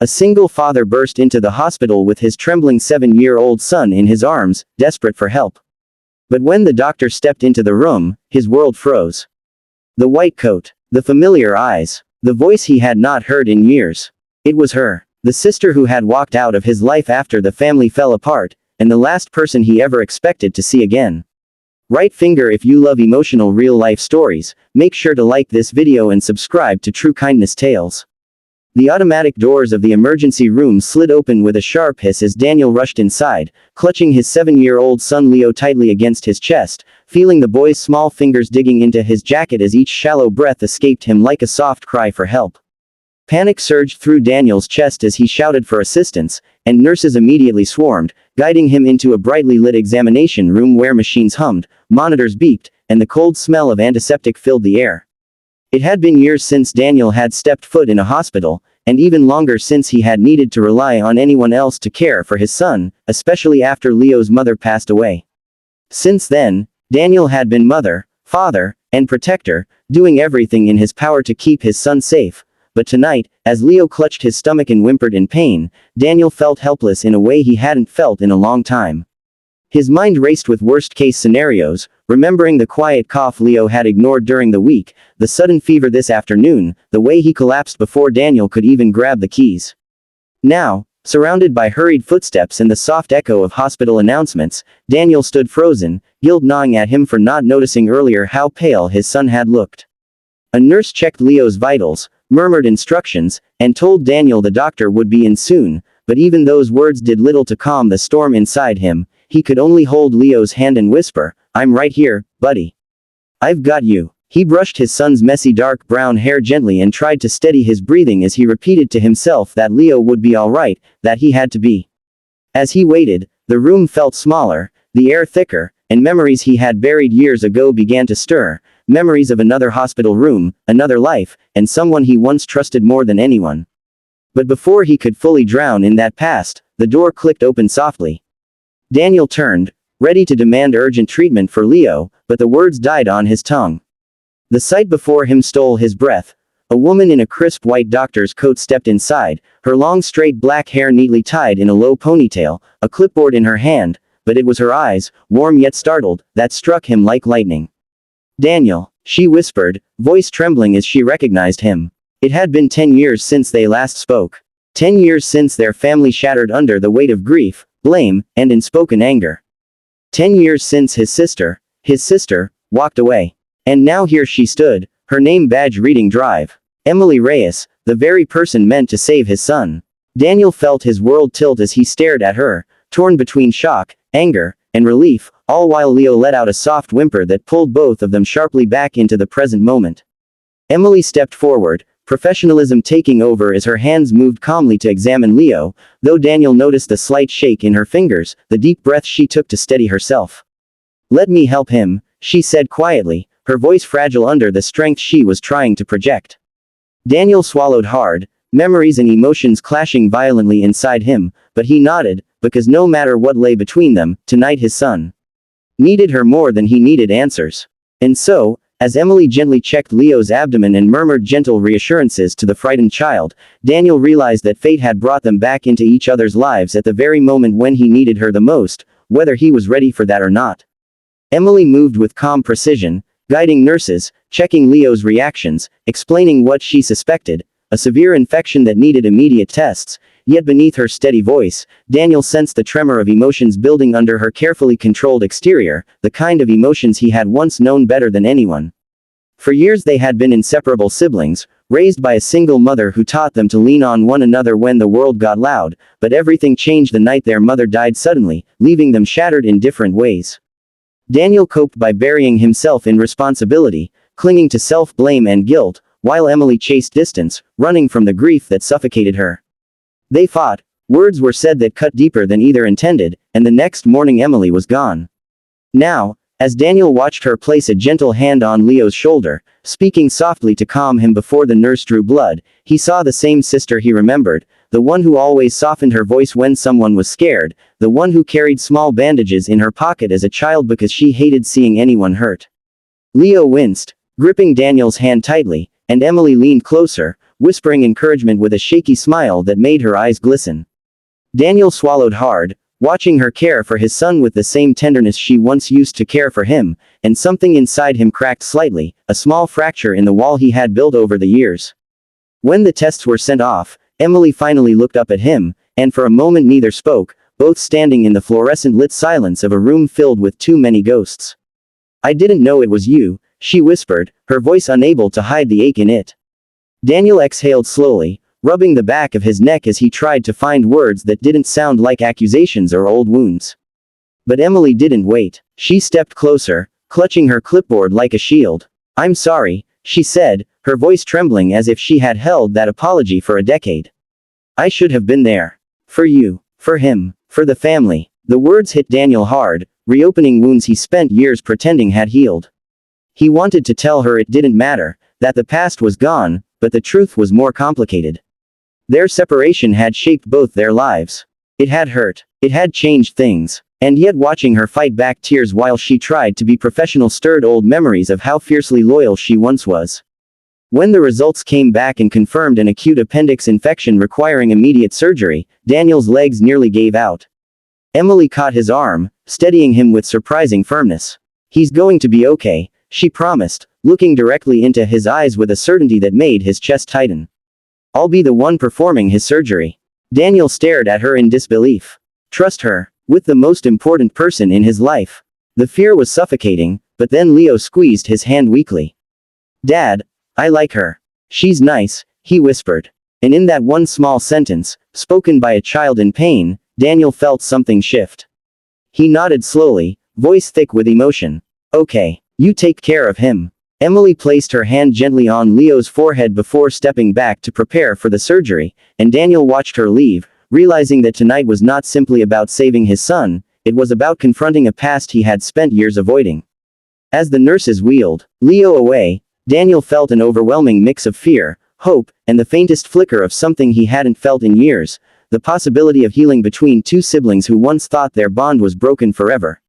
A single father burst into the hospital with his trembling 7-year-old son in his arms, desperate for help. But when the doctor stepped into the room, his world froze. The white coat, the familiar eyes, the voice he had not heard in years. It was her, the sister who had walked out of his life after the family fell apart, and the last person he ever expected to see again. Right finger if you love emotional real-life stories, make sure to like this video and subscribe to True Kindness Tales. The automatic doors of the emergency room slid open with a sharp hiss as Daniel rushed inside, clutching his 7-year-old son Leo tightly against his chest, feeling the boy's small fingers digging into his jacket as each shallow breath escaped him like a soft cry for help. Panic surged through Daniel's chest as he shouted for assistance, and nurses immediately swarmed, guiding him into a brightly lit examination room where machines hummed, monitors beeped, and the cold smell of antiseptic filled the air. It had been years since Daniel had stepped foot in a hospital, and even longer since he had needed to rely on anyone else to care for his son, especially after Leo's mother passed away. Since then, Daniel had been mother, father, and protector, doing everything in his power to keep his son safe. But tonight, as Leo clutched his stomach and whimpered in pain, Daniel felt helpless in a way he hadn't felt in a long time. His mind raced with worst-case scenarios, remembering the quiet cough Leo had ignored during the week, the sudden fever this afternoon, the way he collapsed before Daniel could even grab the keys. Now, surrounded by hurried footsteps and the soft echo of hospital announcements, Daniel stood frozen, guilt gnawing at him for not noticing earlier how pale his son had looked. A nurse checked Leo's vitals, murmured instructions, and told Daniel the doctor would be in soon, but even those words did little to calm the storm inside him. He could only hold Leo's hand and whisper, "I'm right here, buddy. I've got you." He brushed his son's messy dark brown hair gently and tried to steady his breathing as he repeated to himself that Leo would be all right, that he had to be. As he waited, the room felt smaller, the air thicker, and memories he had buried years ago began to stir, memories of another hospital room, another life, and someone he once trusted more than anyone. But before he could fully drown in that past, the door clicked open softly. Daniel turned, ready to demand urgent treatment for Leo, but the words died on his tongue. The sight before him stole his breath. A woman in a crisp white doctor's coat stepped inside, her long straight black hair neatly tied in a low ponytail, a clipboard in her hand, but it was her eyes, warm yet startled, that struck him like lightning. "Daniel," she whispered, voice trembling as she recognized him. It had been 10 years since they last spoke. 10 years since their family shattered under the weight of grief, blame, and unspoken anger. 10 years since his sister, walked away. And now here she stood, her name badge reading Drive. Emily Reyes, the very person meant to save his son. Daniel felt his world tilt as he stared at her, torn between shock, anger, and relief, all while Leo let out a soft whimper that pulled both of them sharply back into the present moment. Emily stepped forward, professionalism taking over as her hands moved calmly to examine Leo, though Daniel noticed the slight shake in her fingers, the deep breath she took to steady herself. "Let me help him," she said quietly, her voice fragile under the strength she was trying to project. Daniel swallowed hard, memories and emotions clashing violently inside him, but he nodded, because no matter what lay between them, tonight his son needed her more than he needed answers. And so, as Emily gently checked Leo's abdomen and murmured gentle reassurances to the frightened child, Daniel realized that fate had brought them back into each other's lives at the very moment when he needed her the most, whether he was ready for that or not. Emily moved with calm precision, guiding nurses, checking Leo's reactions, explaining what she suspected, a severe infection that needed immediate tests. Yet beneath her steady voice, Daniel sensed the tremor of emotions building under her carefully controlled exterior, the kind of emotions he had once known better than anyone. For years they had been inseparable siblings, raised by a single mother who taught them to lean on one another when the world got loud, but everything changed the night their mother died suddenly, leaving them shattered in different ways. Daniel coped by burying himself in responsibility, clinging to self-blame and guilt, while Emily chased distance, running from the grief that suffocated her. They fought, words were said that cut deeper than either intended, and the next morning Emily was gone. Now, as Daniel watched her place a gentle hand on Leo's shoulder, speaking softly to calm him before the nurse drew blood, he saw the same sister he remembered, the one who always softened her voice when someone was scared, the one who carried small bandages in her pocket as a child because she hated seeing anyone hurt. Leo winced, gripping Daniel's hand tightly, and Emily leaned closer, whispering encouragement with a shaky smile that made her eyes glisten. Daniel swallowed hard, watching her care for his son with the same tenderness she once used to care for him, and something inside him cracked slightly, a small fracture in the wall he had built over the years. When the tests were sent off, Emily finally looked up at him, and for a moment neither spoke, both standing in the fluorescent-lit silence of a room filled with too many ghosts. "I didn't know it was you," she whispered, her voice unable to hide the ache in it. Daniel exhaled slowly, rubbing the back of his neck as he tried to find words that didn't sound like accusations or old wounds. But Emily didn't wait. She stepped closer, clutching her clipboard like a shield. "I'm sorry," she said, her voice trembling as if she had held that apology for a decade. "I should have been there. For you. For him. For the family." The words hit Daniel hard, reopening wounds he spent years pretending had healed. He wanted to tell her it didn't matter, that the past was gone, but the truth was more complicated. Their separation had shaped both their lives. It had hurt. It had changed things. And yet watching her fight back tears while she tried to be professional stirred old memories of how fiercely loyal she once was. When the results came back and confirmed an acute appendix infection requiring immediate surgery, Daniel's legs nearly gave out. Emily caught his arm, steadying him with surprising firmness. "He's going to be okay," she promised, looking directly into his eyes with a certainty that made his chest tighten. "I'll be the one performing his surgery." Daniel stared at her in disbelief. Trust her, with the most important person in his life. The fear was suffocating, but then Leo squeezed his hand weakly. "Dad, I like her. She's nice," he whispered. And in that one small sentence, spoken by a child in pain, Daniel felt something shift. He nodded slowly, voice thick with emotion. "Okay, you take care of him." Emily placed her hand gently on Leo's forehead before stepping back to prepare for the surgery, and Daniel watched her leave, realizing that tonight was not simply about saving his son, it was about confronting a past he had spent years avoiding. As the nurses wheeled Leo away, Daniel felt an overwhelming mix of fear, hope, and the faintest flicker of something he hadn't felt in years, the possibility of healing between two siblings who once thought their bond was broken forever.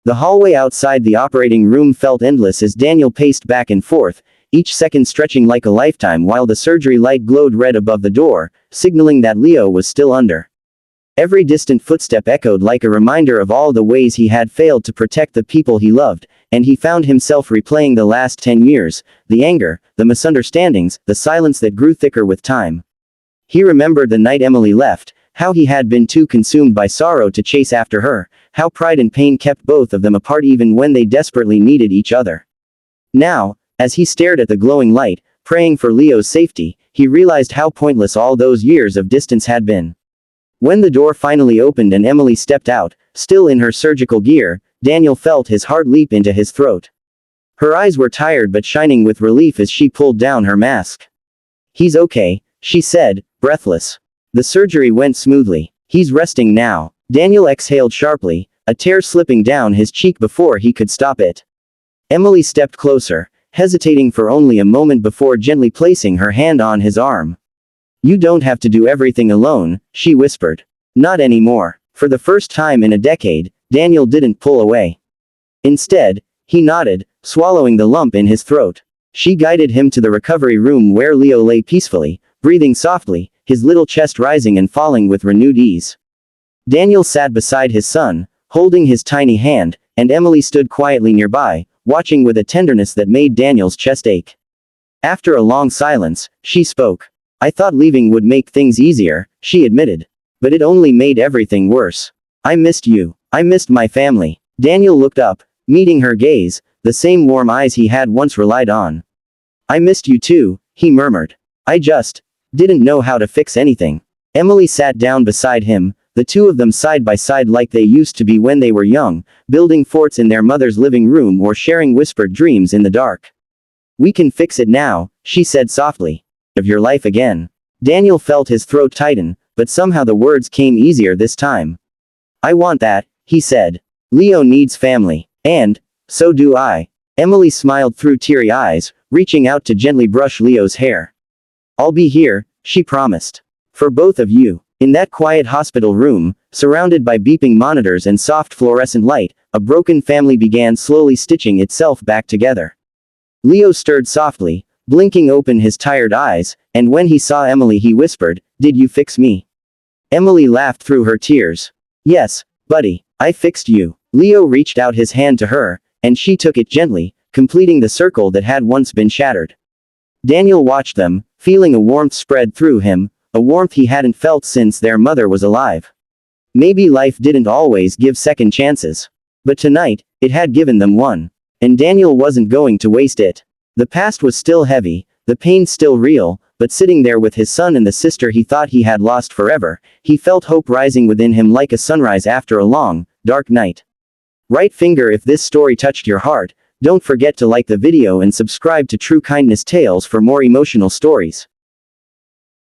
The hallway outside the operating room felt endless as Daniel paced back and forth, each second stretching like a lifetime while the surgery light glowed red above the door, signaling that Leo was still under. Every distant footstep echoed like a reminder of all the ways he had failed to protect the people he loved, and he found himself replaying the last 10 years, the anger, the misunderstandings, the silence that grew thicker with time. He remembered the night Emily left, how he had been too consumed by sorrow to chase after her, how pride and pain kept both of them apart even when they desperately needed each other. Now, as he stared at the glowing light, praying for Leo's safety, he realized how pointless all those years of distance had been. When the door finally opened and Emily stepped out, still in her surgical gear, Daniel felt his heart leap into his throat. Her eyes were tired but shining with relief as she pulled down her mask. "He's okay," she said, breathless. "The surgery went smoothly. He's resting now." Daniel exhaled sharply, a tear slipping down his cheek before he could stop it. Emily stepped closer, hesitating for only a moment before gently placing her hand on his arm. "You don't have to do everything alone," she whispered. "Not anymore." For the first time in a decade, Daniel didn't pull away. Instead, he nodded, swallowing the lump in his throat. She guided him to the recovery room where Leo lay peacefully, breathing softly, his little chest rising and falling with renewed ease. Daniel sat beside his son, holding his tiny hand, and Emily stood quietly nearby, watching with a tenderness that made Daniel's chest ache. After a long silence, she spoke. "I thought leaving would make things easier," she admitted. "But it only made everything worse. I missed you. I missed my family." Daniel looked up, meeting her gaze, the same warm eyes he had once relied on. "I missed you too," he murmured. "I just didn't know how to fix anything." Emily sat down beside him, the two of them side by side like they used to be when they were young, building forts in their mother's living room or sharing whispered dreams in the dark. "We can fix it now," she said softly. "Of your life again." Daniel felt his throat tighten, but somehow the words came easier this time. "I want that," he said. "Leo needs family. And so do I." Emily smiled through teary eyes, reaching out to gently brush Leo's hair. "I'll be here," she promised. "For both of you." In that quiet hospital room, surrounded by beeping monitors and soft fluorescent light, a broken family began slowly stitching itself back together. Leo stirred softly, blinking open his tired eyes, and when he saw Emily he whispered, "Did you fix me?" Emily laughed through her tears. "Yes, buddy, I fixed you." Leo reached out his hand to her, and she took it gently, completing the circle that had once been shattered. Daniel watched them, feeling a warmth spread through him, a warmth he hadn't felt since their mother was alive. Maybe life didn't always give second chances. But tonight, it had given them one. And Daniel wasn't going to waste it. The past was still heavy, the pain still real, but sitting there with his son and the sister he thought he had lost forever, he felt hope rising within him like a sunrise after a long, dark night. Right finger, if this story touched your heart, don't forget to like the video and subscribe to True Kindness Tales for more emotional stories.